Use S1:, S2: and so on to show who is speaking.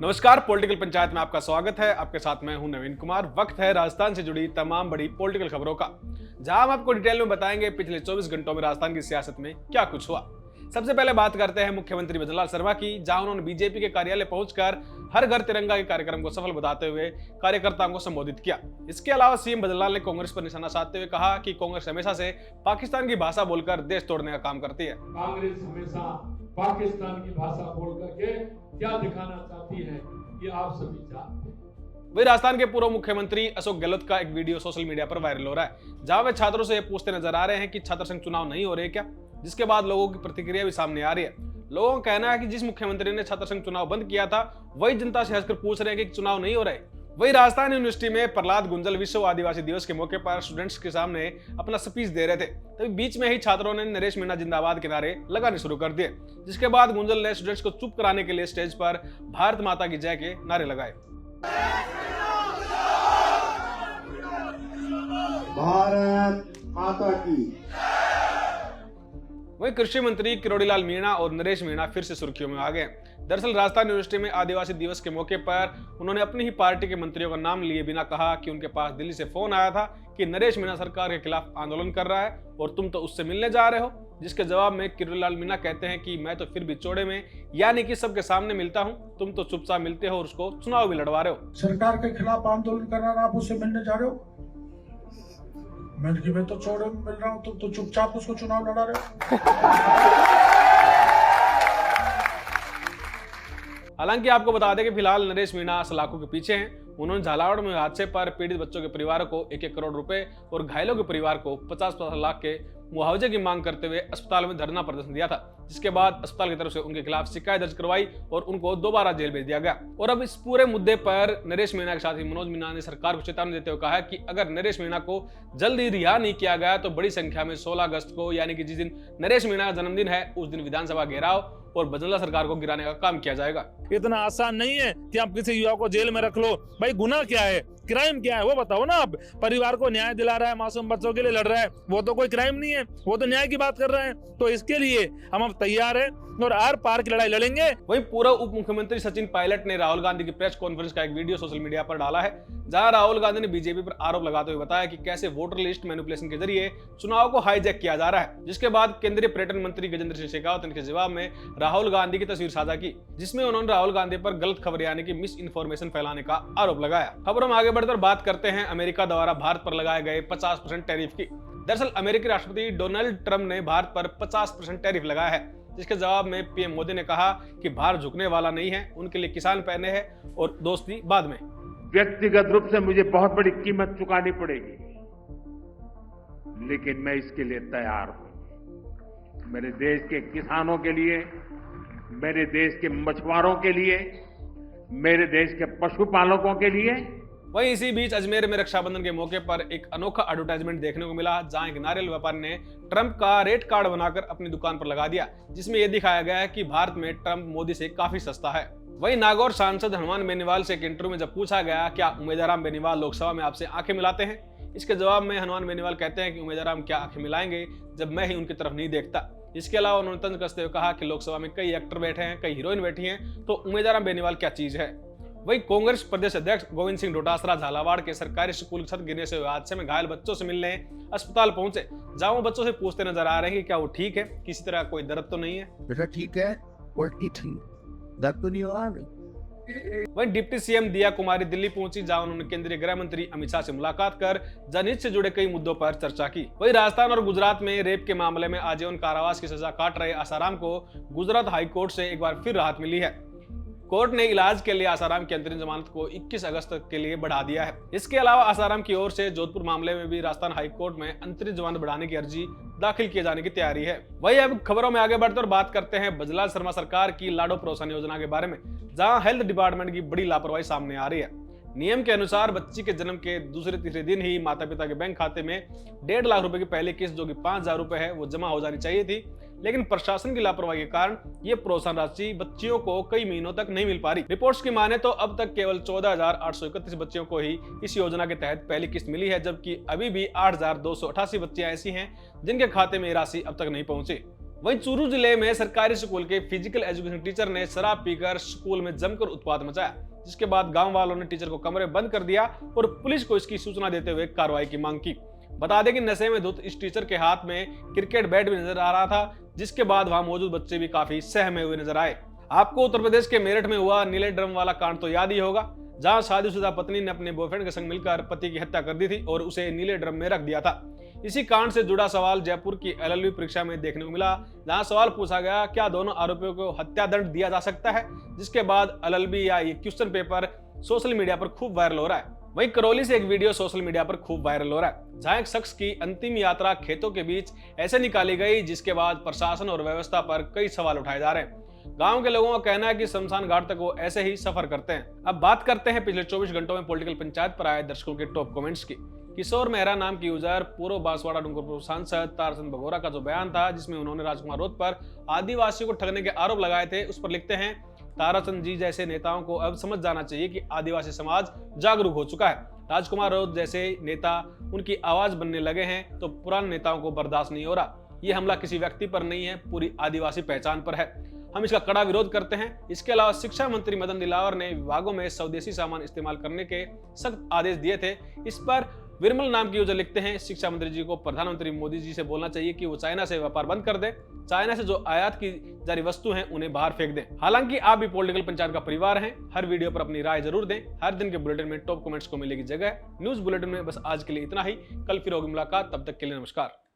S1: नमस्कार, पॉलिटिकल पंचायत में आपका स्वागत है। आपके साथ मैं हूं नवीन कुमार। वक्त है राजस्थान से जुड़ी तमाम बड़ी पॉलिटिकल खबरों का, जहां हम आपको डिटेल में बताएंगे पिछले 24 घंटों में राजस्थान की सियासत में क्या कुछ हुआ। सबसे पहले बात करते हैं मुख्यमंत्री भजनलाल शर्मा की, जहां उन्होंने बीजेपी के कार्यालय पहुंचकर हर घर तिरंगा के कार्यक्रम को सफल बताते हुए कार्यकर्ताओं को संबोधित किया। इसके अलावा सीएम भजनलाल ने कांग्रेस पर निशाना साधते हुए कहा कि कांग्रेस हमेशा से पाकिस्तान की भाषा बोलकर देश तोड़ने का काम करती है।
S2: कांग्रेस हमेशा पाकिस्तान की भाषा बोल करके क्या दिखाना चाहती है, ये आप सभी जानते हैं।
S1: वही राजस्थान के पूर्व मुख्यमंत्री अशोक गहलोत का एक वीडियो सोशल मीडिया पर वायरल हो रहा है, जहां वे छात्रों से पूछते नजर आ रहे हैं कि छात्र संघ चुनाव नहीं हो रहे क्या, जिसके बाद लोगों की प्रतिक्रिया भी सामने आ रही है। लोगों का कहना है कि जिस मुख्यमंत्री ने छात्र संघ चुनाव बंद किया था, वही जनता से हंसकर पूछ रहे हैं कि चुनाव नहीं हो रहे। वही राजस्थान यूनिवर्सिटी में प्रहलाद गुंजल विश्व आदिवासी दिवस के मौके पर स्टूडेंट्स के सामने अपना स्पीच दे रहे थे, तभी बीच में ही छात्रों ने नरेश मीणा जिंदाबाद के नारे लगाने शुरू कर दिए, जिसके बाद गुंजल ने स्टूडेंट्स को चुप कराने के लिए स्टेज पर भारत माता की जय के नारे लगाए।
S3: भारत माता की।
S1: वहीं कृषि मंत्री किरोड़ीलाल मीणा और नरेश मीणा फिर से सुर्खियों में आ गए। दरअसल राजस्थान यूनिवर्सिटी में आदिवासी दिवस के मौके पर उन्होंने अपनी ही पार्टी के मंत्रियों का नाम लिए बिना कहा कि उनके पास दिल्ली से फोन आया था कि नरेश मीणा सरकार के खिलाफ आंदोलन कर रहा है और तुम तो उससे मिलने जा रहे हो। जिसके जवाब में किरोड़ीलाल मीणा कहते हैं कि मैं तो फिर भी चौड़े में यानी कि सबके सामने मिलता हूं, तुम तो चुपचाप मिलते हो और उसको चुनाव भी लड़वा रहे हो।
S4: सरकार के खिलाफ आंदोलन कर रहा है, आप उससे मिलने जा रहे हो। मैं तो चौड़े में मिल रहा हूँ, तुम तो चुपचाप उसको चुनाव लड़ा रहे हो।
S1: हालांकि आपको बता दें कि फिलहाल नरेश मीणा सलाखों के पीछे हैं। उन्होंने झालावाड़ में हादसे पर पीड़ित बच्चों के परिवार को 1-1 करोड़ रुपए और घायलों के परिवार को 50-50 लाख के मुआवजे की मांग करते हुए अस्पताल में धरना प्रदर्शन दिया था, जिसके बाद अस्पताल की तरफ से उनके खिलाफ शिकायत दर्ज करवाई और उनको दोबारा जेल भेज दिया गया। और अब इस पूरे मुद्दे पर नरेश मीणा के साथ ही मनोज मीणा ने सरकार को चेतावनी देते हुए कहा कि अगर नरेश मीणा को जल्दी रिहा नहीं किया गया तो बड़ी संख्या में 16 अगस्त को यानी कि जिस दिन नरेश मीणा का जन्मदिन है, उस दिन विधानसभा घेराव और भजनलाल सरकार को गिराने का काम किया जाएगा।
S5: इतना आसान नहीं है कि आप किसी युवा को जेल में रख लो। भाई गुनाह क्या है, क्राइम क्या है, वो बताओ ना। आप परिवार को न्याय दिला रहा है, मासूम बच्चों के लिए लड़ रहा है, वो तो कोई क्राइम नहीं है, वो तो न्याय की बात कर रहे हैं। तो इसके लिए हम अब तैयार हैं और आर पार की लड़ाई लड़ेंगे।
S1: वहीं पूर्व उप मुख्यमंत्री सचिन पायलट ने राहुल गांधी की प्रेस कॉन्फ्रेंस का एक वीडियो सोशल मीडिया पर डाला है, जहां राहुल गांधी ने बीजेपी पर आरोप लगाते हुए बताया कि कैसे वोटर लिस्ट मैनिपुलेशन के जरिए चुनाव को हाईजैक किया जा रहा है। जिसके बाद केंद्रीय पर्यटन मंत्री गजेंद्र सिंह शेखावत ने इनके जवाब में राहुल गांधी की तस्वीर साझा की, जिसमें उन्होंने राहुल गांधी पर गलत खबर यानी कि मिस इन्फॉर्मेशन फैलाने का आरोप लगाया। खबरों में आगे बढ़कर बात करते हैं अमेरिका द्वारा भारत पर लगाए गए 50% टैरिफ की। दरअसल अमेरिकी राष्ट्रपति डोनाल्ड ट्रंप ने भारत पर 50% टैरिफ लगाया है, जिसके जवाब में पीएम मोदी ने कहा कि भारत झुकने वाला नहीं है, उनके लिए किसान पहले है और दोस्ती बाद में।
S2: व्यक्तिगत रूप से मुझे बहुत बड़ी कीमत चुकानी पड़ेगी, लेकिन मैं इसके लिए तैयार हूं। मेरे देश के किसानों के लिए, मेरे देश के मछुआरों के लिए, मेरे देश के पशुपालकों के लिए।
S1: वहीं इसी बीच अजमेर में रक्षाबंधन के मौके पर एक अनोखा एडवर्टाइजमेंट देखने को मिला, जहां एक नारियल व्यापारी ने ट्रंप का रेट कार्ड बनाकर अपनी दुकान पर लगा दिया, जिसमें यह दिखाया गया है कि भारत में ट्रंप मोदी से काफी सस्ता है। वहीं नागौर सांसद हनुमान बेनीवाल से एक इंटरव्यू में जब पूछा गया क्या उम्मीदवार बेनीवाल लोकसभा में आपसे आंखें मिलाते हैं, इसके जवाब में हनुमान बेनीवाल कहते हैं कि उम्मीदवार क्या आंखें मिलाएंगे जब मैं ही उनकी तरफ नहीं देखता। इसके अलावा उन्होंने तंज कसते हुए कहा कि लोकसभा में कई एक्टर बैठे हैं, कई हीरोइन बैठी हैं, तो उम्मीदवार बेनीवाल क्या चीज है। वहीं कांग्रेस प्रदेश अध्यक्ष गोविंद सिंह डोटासरा झालावाड़ के सरकारी स्कूल छत गिरने से हुए हादसे में घायल बच्चों से मिलने अस्पताल पहुंचे, जहां वो बच्चों से पूछते नजर आ रहे हैं कि क्या वो ठीक है, किसी तरह कोई दर्द तो नहीं है।
S3: बेटा ठीक है और ठीक दर्द तो नहीं हो रहा।
S1: वहीं डिप्टी सीएम दिया कुमारी दिल्ली पहुंची, जहां उन्होंने केंद्रीय गृह मंत्री अमित शाह से मुलाकात कर जनहित से जुड़े कई मुद्दों पर चर्चा की। वहीं राजस्थान और गुजरात में रेप के मामले में आजीवन कारावास की सजा काट रहे आसाराम को गुजरात हाई कोर्ट से एक बार फिर राहत मिली है। कोर्ट ने इलाज के लिए आसाराम की अंतरिम जमानत को 21 अगस्त तक के लिए बढ़ा दिया है। इसके अलावा आसाराम की ओर से जोधपुर मामले में भी राजस्थान हाई कोर्ट में अंतरिम जमानत बढ़ाने की अर्जी दाखिल किए जाने की तैयारी है। वही अब खबरों में आगे बढ़कर बात करते हैं भजनलाल शर्मा सरकार की लाडो प्रोत्साहन योजना के बारे में, जहां हेल्थ डिपार्टमेंट की बड़ी लापरवाही सामने आ रही है। नियम के अनुसार बच्ची के जन्म के दूसरे-तीसरे दिन ही माता पिता के बैंक खाते में 1.5 लाख रुपए की पहली किस्त जो कि 5,000 रुपए है वो जमा हो जानी चाहिए थी, लेकिन प्रशासन की लापरवाही के कारण ये प्रोत्साहन राशि बच्चियों को कई महीनों तक नहीं मिल पा रही। रिपोर्ट्स की माने तो अब तक केवल 14,831 बच्चियों को ही इस योजना के तहत पहली किस्त मिली है, जबकि अभी भी 8,288 बच्चियां ऐसी हैं जिनके खाते में राशि अब तक नहीं पहुंची। वहीं चूरू जिले में सरकारी स्कूल के फिजिकल एजुकेशन टीचर ने शराब पीकर स्कूल में जमकर उत्पात मचाया, जिसके बाद गांव वालों ने टीचर को कमरे बंद कर दिया और पुलिस को इसकी सूचना देते हुए कार्रवाई की मांग की। बता दें कि नशे में धुत इस टीचर के हाथ में क्रिकेट बैट भी नजर आ रहा था, जिसके बाद वहां मौजूद बच्चे भी काफी सहमे हुए नजर आए। आपको उत्तर प्रदेश के मेरठ में हुआ नीले ड्रम वाला कांड तो याद ही होगा, जहां शादीशुदा पत्नी ने अपने बॉयफ्रेंड के संग मिलकर पति की हत्या कर दी थी और उसे नीले ड्रम में रख दिया था। इसी कांड से जुड़ा सवाल जयपुर की LLB परीक्षा में देखने को मिला, जहां सवाल पूछा गया क्या दोनों आरोपियों को हत्या दंड दिया जा सकता है, जिसके बाद LLB या ये क्वेश्चन पेपर सोशल मीडिया पर खूब वायरल हो रहा है। वहीं करौली से एक वीडियो सोशल मीडिया पर खूब वायरल हो रहा है, जहां एक शख्स की अंतिम यात्रा खेतों के बीच ऐसे निकाली गई, जिसके बाद प्रशासन और व्यवस्था पर कई सवाल उठाए जा रहे हैं। गांव के लोगों का कहना है कि शमशान घाट तक वो ऐसे ही सफर करते हैं। अब बात करते हैं पिछले 24 घंटों में पॉलिटिकल पंचायत पर आए दर्शकों के टॉप कमेंट्स की। किशोर मेहरा नाम की यूजर पूर्व बांसवाड़ा डूंगरपुर सांसद तारचंद बघोरा का जो बयान था, जिसमें उन्होंने राजकुमार रोध पर आदिवासियों को ठगने के आरोप लगाए थे, उस पर लिखते हैं, ताराचंद जी जैसे नेताओं को अब समझ जाना चाहिए कि आदिवासी समाज जागरूक हो चुका है। राजकुमार रोध जैसे नेता उनकी आवाज बनने लगे हैं तो पुराने नेताओं को बर्दाश्त नहीं हो रहा। ये हमला किसी व्यक्ति पर नहीं है, पूरी आदिवासी पहचान पर है। हम इसका कड़ा विरोध करते हैं। इसके अलावा शिक्षा मंत्री मदन दिलावर ने विभागों में स्वदेशी सामान इस्तेमाल करने के सख्त आदेश दिए थे। इस पर विरमल नाम की यूजर लिखते हैं, शिक्षा मंत्री जी को प्रधानमंत्री मोदी जी से बोलना चाहिए कि वो चाइना से व्यापार बंद कर दे, चाइना से जो आयात की जारी वस्तु हैं उन्हें बाहर फेंक दें। हालांकि आप भी पॉलिटिकल पंचायत का परिवार हैं, हर वीडियो पर अपनी राय जरूर दें। हर दिन के बुलेटिन में टॉप कमेंट्स को मिलेगी जगह। न्यूज बुलेटिन में बस आज के लिए इतना ही, कल फिर होगी मुलाकात, तब तक के लिए नमस्कार।